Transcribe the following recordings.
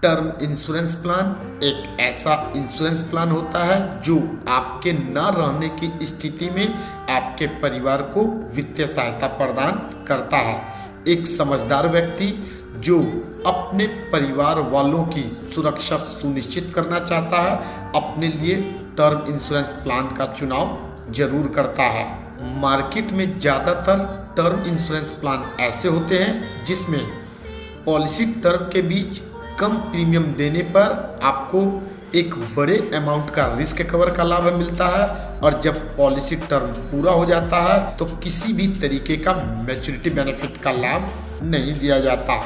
Term insurance plan एक ऐसा insurance plan होता है जो आपके न रहने की स्थिति में आपके परिवार को वित्तीय सहायता प्रदान करता है। एक समझदार व्यक्ति जो अपने परिवार वालों की सुरक्षा सुनिश्चित करना चाहता है, अपने लिए टर्म इंश्योरेंस प्लान का चुनाव जरूर करता है। मार्केट में ज़्यादातर टर्म इंश्योरेंस प्लान ऐसे होते हैं जिसमें पॉलिसी टर्म के बीच कम प्रीमियम देने पर आपको एक बड़े अमाउंट का रिस्क कवर का लाभ मिलता है, और जब पॉलिसी टर्म पूरा हो जाता है तो किसी भी तरीके का मैच्योरिटी बेनिफिट का लाभ नहीं दिया जाता।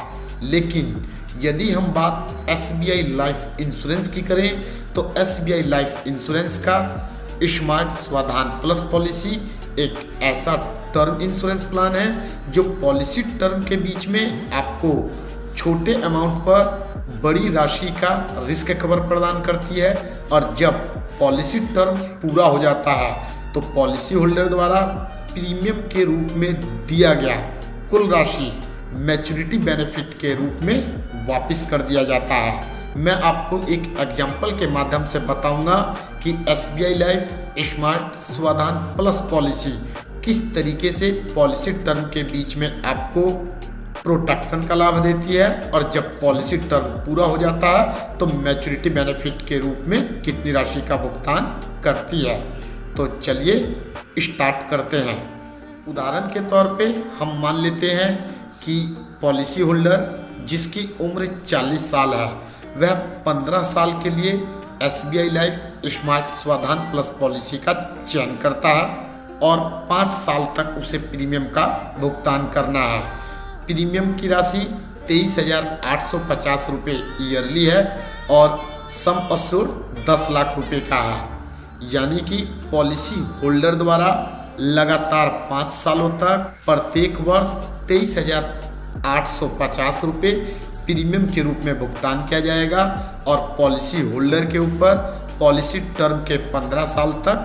लेकिन यदि हम बात SBI लाइफ इंश्योरेंस की करें तो SBI लाइफ इंश्योरेंस का स्मार्ट स्वाधान प्लस पॉलिसी एक ऐसा टर्म इंश्योरेंस प्लान है जो पॉलिसी टर्म के बीच में आपको छोटे अमाउंट पर बड़ी राशि का रिस्क कवर प्रदान करती है, और जब पॉलिसी टर्म पूरा हो जाता है तो पॉलिसी होल्डर द्वारा प्रीमियम के रूप में दिया गया कुल राशि मैच्योरिटी बेनिफिट के रूप में वापस कर दिया जाता है। मैं आपको एक एग्जाम्पल के माध्यम से बताऊंगा कि SBI life smart Swadhan plus policy किस तरीके से पॉलिसी टर्म के बीच में आपको प्रोटेक्शन का लाभ देती है, और जब पॉलिसी टर्म पूरा हो जाता है तो मैच्योरिटी बेनिफिट के रूप में कितनी राशि का भुगतान करती है। तो चलिए स्टार्ट करते हैं। उदाहरण के तौर पे हम मान लेते हैं कि पॉलिसी होल्डर जिसकी उम्र 40 साल है वह 15 साल के लिए SBI life smart Swadhan plus policy का चयन करता है और 5 साल तक उसे प्रीमियम का भुगतान करना है। प्रीमियम की राशि 23,850 रुपये ईयरली है और सम अश्योर्ड 10 लाख रुपए का है। यानी कि पॉलिसी होल्डर द्वारा लगातार 5 सालों तक प्रत्येक वर्ष 23,850 रुपये प्रीमियम के रूप में भुगतान किया जाएगा, और पॉलिसी होल्डर के ऊपर पॉलिसी टर्म के 15 साल तक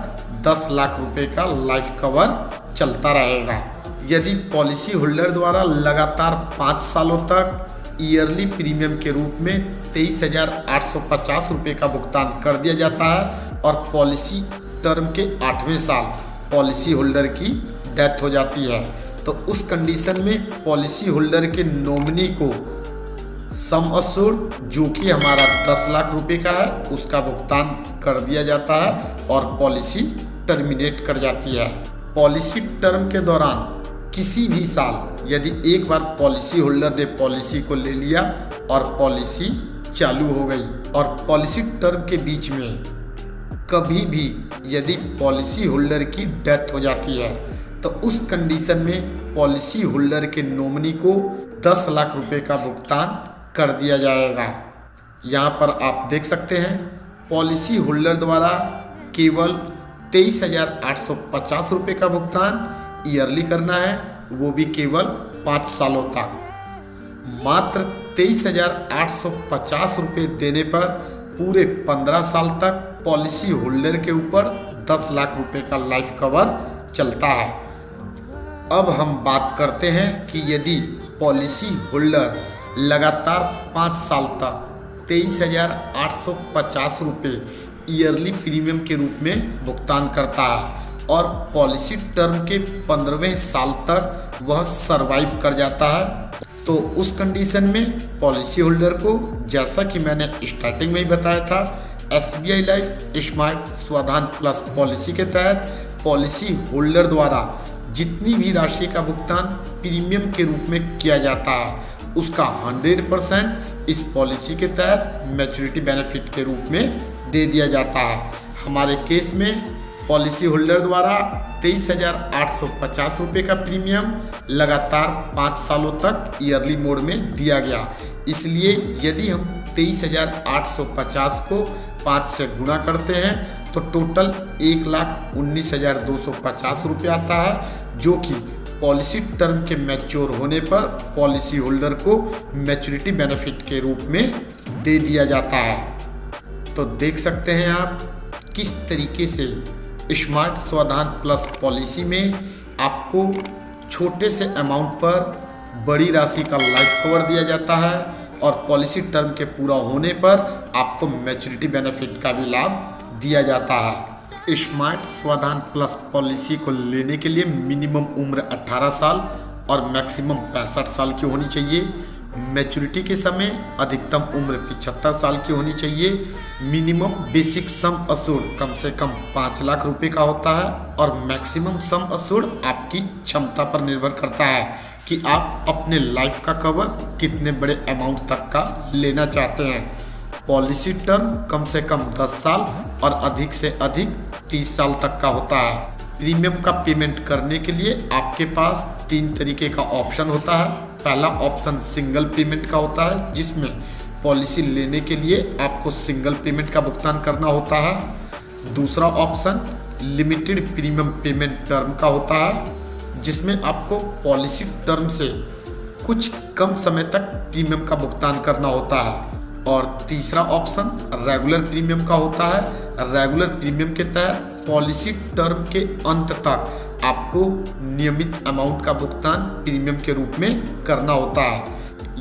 10 लाख रुपए का लाइफ कवर चलता रहेगा। यदि पॉलिसी होल्डर द्वारा लगातार 5 सालों तक ईयरली प्रीमियम के रूप में 23,850 रुपये का भुगतान कर दिया जाता है और पॉलिसी टर्म के 8वें साल पॉलिसी होल्डर की डेथ हो जाती है, तो उस कंडीशन में पॉलिसी होल्डर के नॉमिनी को सम अश्योर्ड जो कि हमारा 10 लाख रुपए का है उसका भुगतान कर दिया जाता है और पॉलिसी टर्मिनेट कर जाती है। पॉलिसी टर्म के दौरान किसी भी साल यदि एक बार पॉलिसी होल्डर ने पॉलिसी को ले लिया और पॉलिसी चालू हो गई और पॉलिसी टर्म के बीच में कभी भी यदि पॉलिसी होल्डर की डेथ हो जाती है तो उस कंडीशन में पॉलिसी होल्डर के नॉमिनी को 10 लाख रुपए का भुगतान कर दिया जाएगा। यहाँ पर आप देख सकते हैं पॉलिसी होल्डर द्वारा केवल 23,850 रुपये का भुगतान ईयरली करना है, वो भी केवल 5 सालों तक। मात्र 23,850 रुपये देने पर पूरे 15 साल तक पॉलिसी होल्डर के ऊपर 10 लाख रुपए का लाइफ कवर चलता है। अब हम बात करते हैं कि यदि पॉलिसी होल्डर लगातार 5 साल तक 23,850 रुपये ईयरली प्रीमियम के रूप में भुगतान करता है और पॉलिसी टर्म के 15वें साल तक वह सरवाइव कर जाता है, तो उस कंडीशन में पॉलिसी होल्डर को, जैसा कि मैंने स्टार्टिंग में ही बताया था, SBI life smart Swadhan plus policy के तहत पॉलिसी होल्डर द्वारा जितनी भी राशि का भुगतान प्रीमियम के रूप में किया जाता है उसका 100% इस पॉलिसी के तहत मैच्योरिटी बेनिफिट के रूप में दे दिया जाता है। हमारे केस में पॉलिसी होल्डर द्वारा 23,850 रुपये का प्रीमियम लगातार 5 सालों तक ईयरली मोड में दिया गया, इसलिए यदि हम 23,850 को 5 से गुणा करते हैं तो टोटल 1,19,250 रुपये आता है, जो कि पॉलिसी टर्म के मैच्योर होने पर पॉलिसी होल्डर को मैच्योरिटी बेनिफिट के रूप में दे दिया जाता है। तो देख सकते हैं आप किस तरीके से स्मार्ट स्वाधान प्लस पॉलिसी में आपको छोटे से अमाउंट पर बड़ी राशि का लाइफ कवर दिया जाता है और पॉलिसी टर्म के पूरा होने पर आपको मैच्योरिटी बेनिफिट का भी लाभ दिया जाता है। स्मार्ट स्वाधान प्लस पॉलिसी को लेने के लिए मिनिमम उम्र 18 साल और मैक्सिमम 65 साल की होनी चाहिए। मैच्योरिटी के समय अधिकतम उम्र 75 साल की होनी चाहिए। मिनिमम बेसिक सम अश्योर्ड कम से कम 5 लाख रुपए का होता है और मैक्सिमम सम अश्योर्ड आपकी क्षमता पर निर्भर करता है कि आप अपने लाइफ का कवर कितने बड़े अमाउंट तक का लेना चाहते हैं। पॉलिसी टर्म कम से कम 10 साल और अधिक से अधिक 30 साल तक का होता है। प्रीमियम का पेमेंट करने के लिए आपके पास 3 तरीके का ऑप्शन होता है। पहला ऑप्शन सिंगल पेमेंट का होता है, जिसमें पॉलिसी लेने के लिए आपको सिंगल पेमेंट का भुगतान करना होता है। दूसरा option limited premium payment term का होता है, जिसमें आपको पॉलिसी टर्म से कुछ कम समय तक प्रीमियम का भुगतान करना होता है। और तीसरा ऑप्शन रेगुलर प्रीमियम का होता है। रेगुलर प्रीमियम के तहत पॉलिसी टर्म के अंत तक आपको नियमित अमाउंट का भुगतान प्रीमियम के रूप में करना होता है।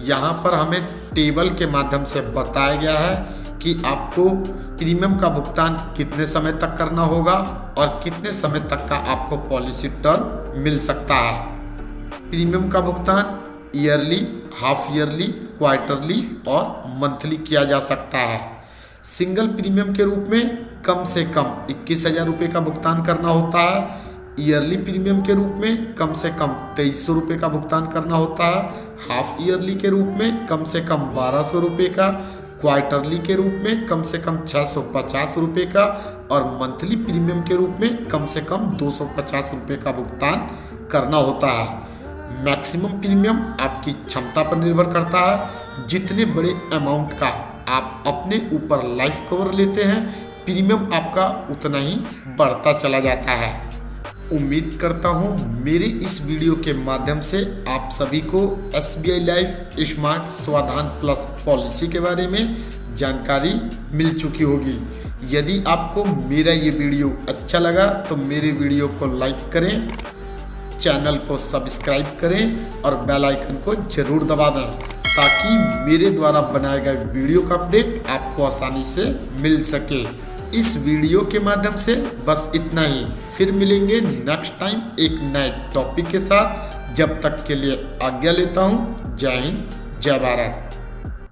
यहाँ पर हमें टेबल के माध्यम से बताया गया है कि आपको प्रीमियम का भुगतान कितने समय तक करना होगा और कितने समय तक का आपको पॉलिसी टर्म मिल सकता है। प्रीमियम का भुगतान ईयरली, हाफ ईयरली, क्वार्टरली और मंथली किया जा सकता है। सिंगल प्रीमियम के रूप में कम से कम 21,000 रुपये का भुगतान करना होता है। ईयरली प्रीमियम के रूप में कम से कम 2300 रुपये का भुगतान करना होता है। हाफ ईयरली के रूप में कम से कम 1200 रुपये का, क्वार्टरली के रूप में कम से कम 650 रुपये का और मंथली प्रीमियम के रूप में कम से कम 250 रुपये का भुगतान करना होता है। मैक्सिमम प्रीमियम आपकी क्षमता पर निर्भर करता है। जितने बड़े अमाउंट का आप अपने ऊपर लाइफ कवर लेते हैं, प्रीमियम आपका उतना ही बढ़ता चला जाता है। उम्मीद करता हूँ मेरे इस वीडियो के माध्यम से आप सभी को SBI life smart Swadhan plus policy के बारे में जानकारी मिल चुकी होगी। यदि आपको मेरा ये वीडियो अच्छा लगा तो मेरे वीडियो को लाइक करें, चैनल को सब्सक्राइब करें और बेल आइकन को जरूर दबा दें ताकि मेरे द्वारा बनाए गए वीडियो का अपडेट आपको आसानी से मिल सके। इस वीडियो के माध्यम से बस इतना ही। फिर मिलेंगे नेक्स्ट टाइम एक नए टॉपिक के साथ। जब तक के लिए आज्ञा लेता हूँ। जय हिंद, जय भारत।